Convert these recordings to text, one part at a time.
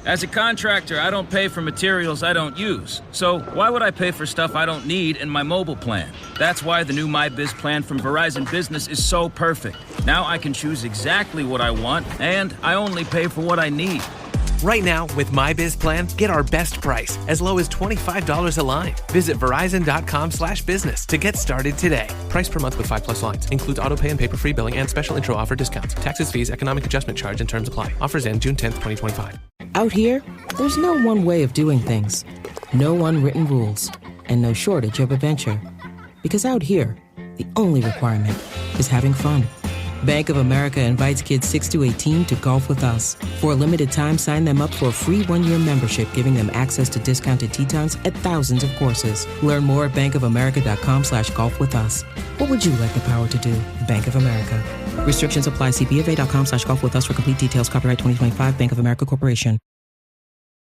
As a contractor, I don't pay for materials I don't use. So why would I pay for stuff I don't need in my mobile plan? That's why the new MyBiz plan from Verizon Business is so perfect. Now I can choose exactly what I want, and I only pay for what I need. Right now, with MyBiz plan, get our best price, as low as $25 a line. Visit verizon.com/business to get started today. Price per month with 5+ lines. Includes autopay and paper-free billing and special intro offer discounts. Taxes, fees, economic adjustment charge, and terms apply. Offers end June 10th, 2025. Out here, there's no one way of doing things. No unwritten rules. And no shortage of adventure. Because out here, the only requirement is having fun. Bank of America invites kids 6 to 18 to golf with us. For a limited time, sign them up for a free 1-year membership, giving them access to discounted tee times at thousands of courses. Learn more at bankofamerica.com/golf with us. What would you like the power to do? Bank of America. Restrictions apply. See BofA.com/golf with us for complete details. Copyright 2025 Bank of America Corporation.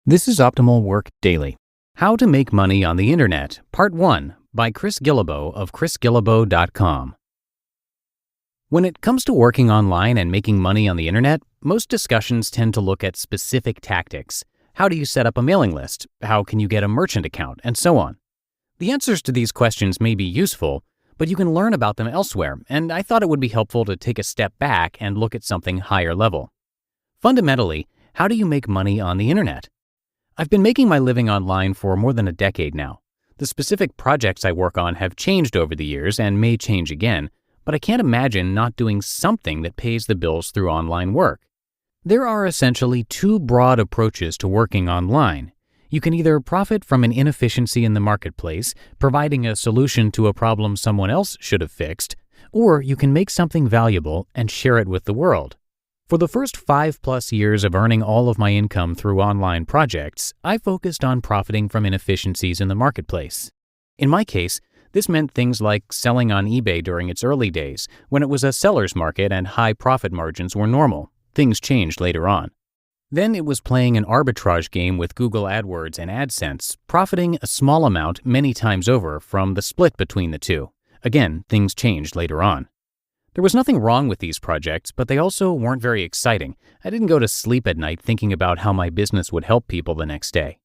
This is Optimal Work Daily. How to Make Money on the Internet, Part 1, by Chris Guillebeau of chrisguillebeau.com. When it comes to working online and making money on the internet, most discussions tend to look at specific tactics. How do you set up a mailing list? How can you get a merchant account? And so on. The answers to these questions may be useful, but you can learn about them elsewhere, and I thought it would be helpful to take a step back and look at something higher level. Fundamentally, how do you make money on the internet? I've been making my living online for more than a decade now. The specific projects I work on have changed over the years and may change again, but I can't imagine not doing something that pays the bills through online work. There are essentially two broad approaches to working online. You can either profit from an inefficiency in the marketplace, providing a solution to a problem someone else should have fixed, or you can make something valuable and share it with the world. For the first 5+ years of earning all of my income through online projects, I focused on profiting from inefficiencies in the marketplace. In my case, this meant things like selling on eBay during its early days, when it was a seller's market and high profit margins were normal. Things changed later on. Then it was playing an arbitrage game with Google AdWords and AdSense, profiting a small amount many times over from the split between the two. Again, things changed later on. There was nothing wrong with these projects, but they also weren't very exciting. I didn't go to sleep at night thinking about how my business would help people the next day.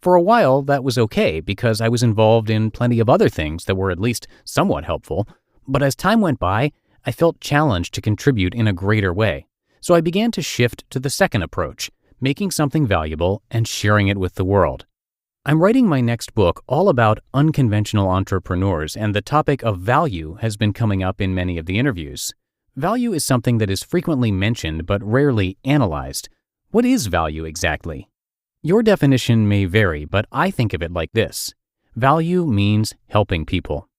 For a while, that was okay because I was involved in plenty of other things that were at least somewhat helpful. But as time went by, I felt challenged to contribute in a greater way. So I began to shift to the second approach, making something valuable and sharing it with the world. I'm writing my next book all about unconventional entrepreneurs, and the topic of value has been coming up in many of the interviews. Value is something that is frequently mentioned but rarely analyzed. What is value exactly? Your definition may vary, but I think of it like this. Value means helping people.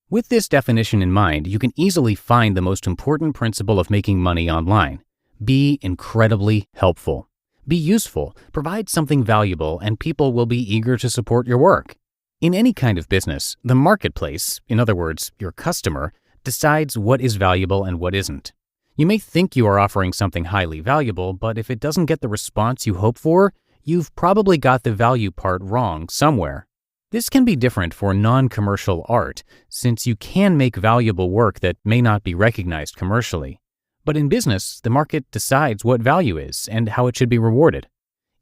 With this definition in mind, you can easily find the most important principle of making money online. Be incredibly helpful. Be useful, provide something valuable, and people will be eager to support your work. In any kind of business, the marketplace, in other words, your customer, decides what is valuable and what isn't. You may think you are offering something highly valuable, but if it doesn't get the response you hope for, you've probably got the value part wrong somewhere. This can be different for non-commercial art, since you can make valuable work that may not be recognized commercially. But in business, the market decides what value is and how it should be rewarded.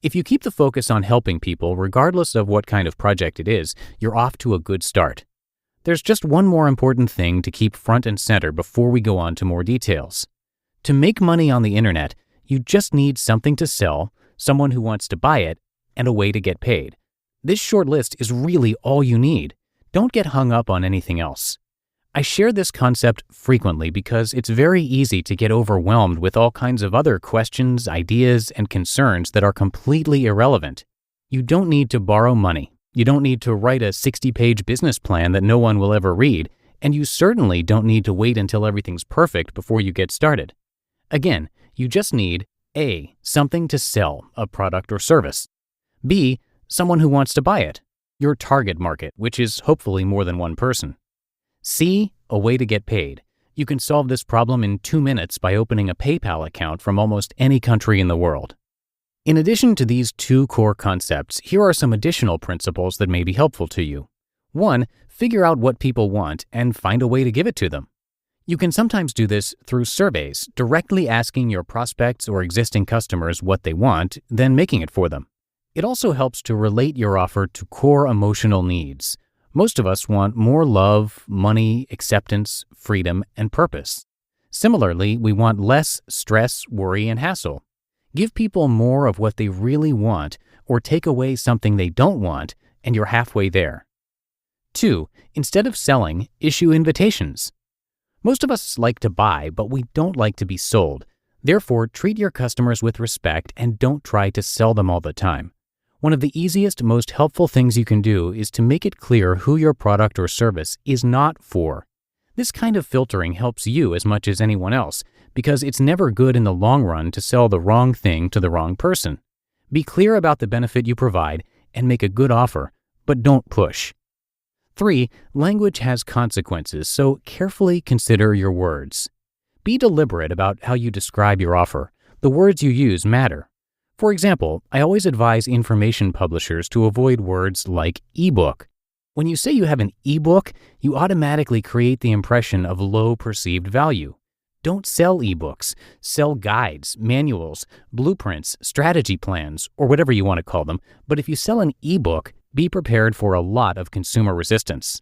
If you keep the focus on helping people, regardless of what kind of project it is, you're off to a good start. There's just one more important thing to keep front and center before we go on to more details. To make money on the internet, you just need something to sell, someone who wants to buy it, and a way to get paid. This short list is really all you need. Don't get hung up on anything else. I share this concept frequently because it's very easy to get overwhelmed with all kinds of other questions, ideas, and concerns that are completely irrelevant. You don't need to borrow money. You don't need to write a 60-page business plan that no one will ever read, and you certainly don't need to wait until everything's perfect before you get started. Again, you just need A, something to sell, a product or service. B, someone who wants to buy it, your target market, which is hopefully more than one person. C, a way to get paid. You can solve this problem in 2 minutes by opening a PayPal account from almost any country in the world. In addition to these two core concepts, here are some additional principles that may be helpful to you. 1, figure out what people want and find a way to give it to them. You can sometimes do this through surveys, directly asking your prospects or existing customers what they want, then making it for them. It also helps to relate your offer to core emotional needs. Most of us want more love, money, acceptance, freedom, and purpose. Similarly, we want less stress, worry, and hassle. Give people more of what they really want, or take away something they don't want, and you're halfway there. 2. Instead of selling, issue invitations. Most of us like to buy, but we don't like to be sold. Therefore, treat your customers with respect and don't try to sell them all the time. One of the easiest, most helpful things you can do is to make it clear who your product or service is not for. This kind of filtering helps you as much as anyone else, because it's never good in the long run to sell the wrong thing to the wrong person. Be clear about the benefit you provide and make a good offer, but don't push. 3. Language has consequences, so carefully consider your words. Be deliberate about how you describe your offer. The words you use matter. For example, I always advise information publishers to avoid words like ebook. When you say you have an ebook, you automatically create the impression of low perceived value. Don't sell ebooks. Sell guides, manuals, blueprints, strategy plans, or whatever you want to call them. But if you sell an ebook, be prepared for a lot of consumer resistance.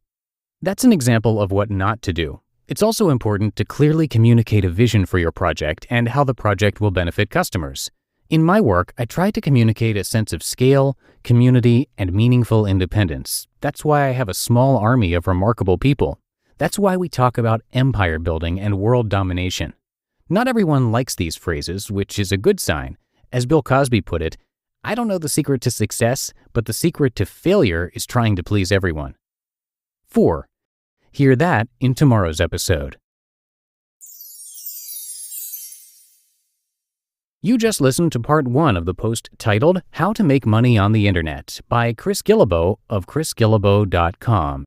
That's an example of what not to do. It's also important to clearly communicate a vision for your project and how the project will benefit customers. In my work, I try to communicate a sense of scale, community, and meaningful independence. That's why I have a small army of remarkable people. That's why we talk about empire building and world domination. Not everyone likes these phrases, which is a good sign. As Bill Cosby put it, I don't know the secret to success, but the secret to failure is trying to please everyone. 4. Hear that in tomorrow's episode. You just listened to part 1 of the post titled How to Make Money on the Internet by Chris Guillebeau of chrisguillebeau.com.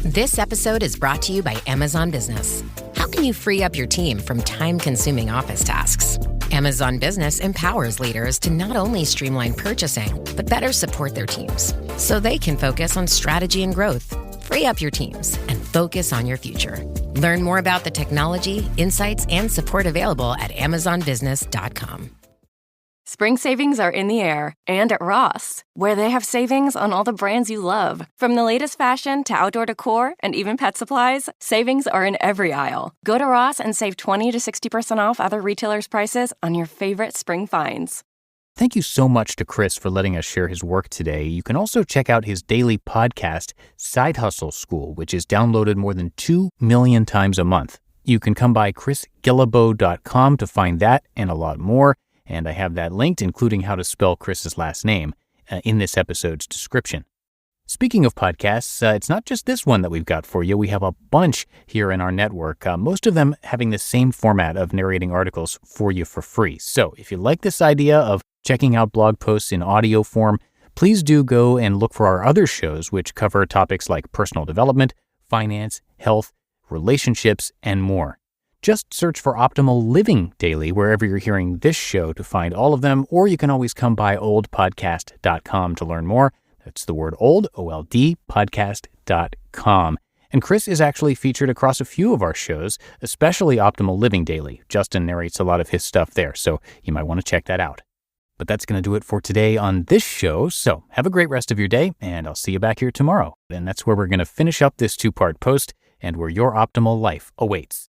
This episode is brought to you by Amazon Business. How can you free up your team from time-consuming office tasks? Amazon Business empowers leaders to not only streamline purchasing, but better support their teams so they can focus on strategy and growth. Free up your teams and focus on your future. Learn more about the technology, insights, and support available at amazonbusiness.com. Spring savings are in the air and at Ross, where they have savings on all the brands you love. From the latest fashion to outdoor decor and even pet supplies, savings are in every aisle. Go to Ross and save 20 to 60% off other retailers' prices on your favorite spring finds. Thank you so much to Chris for letting us share his work today. You can also check out his daily podcast, Side Hustle School, which is downloaded more than 2 million times a month. You can come by chrisguillebeau.com to find that and a lot more. And I have that linked, including how to spell Chris's last name, in this episode's description. Speaking of podcasts, it's not just this one that we've got for you. We have a bunch here in our network, most of them having the same format of narrating articles for you for free. So if you like this idea of checking out blog posts in audio form, please do go and look for our other shows, which cover topics like personal development, finance, health, relationships, and more. Just search for Optimal Living Daily wherever you're hearing this show to find all of them, or you can always come by oldpodcast.com to learn more. That's the word old, O-L-D, podcast.com. And Chris is actually featured across a few of our shows, especially Optimal Living Daily. Justin narrates a lot of his stuff there, so you might want to check that out. But that's going to do it for today on this show, so have a great rest of your day, and I'll see you back here tomorrow. And that's where we're going to finish up this 2-part post, and where your optimal life awaits.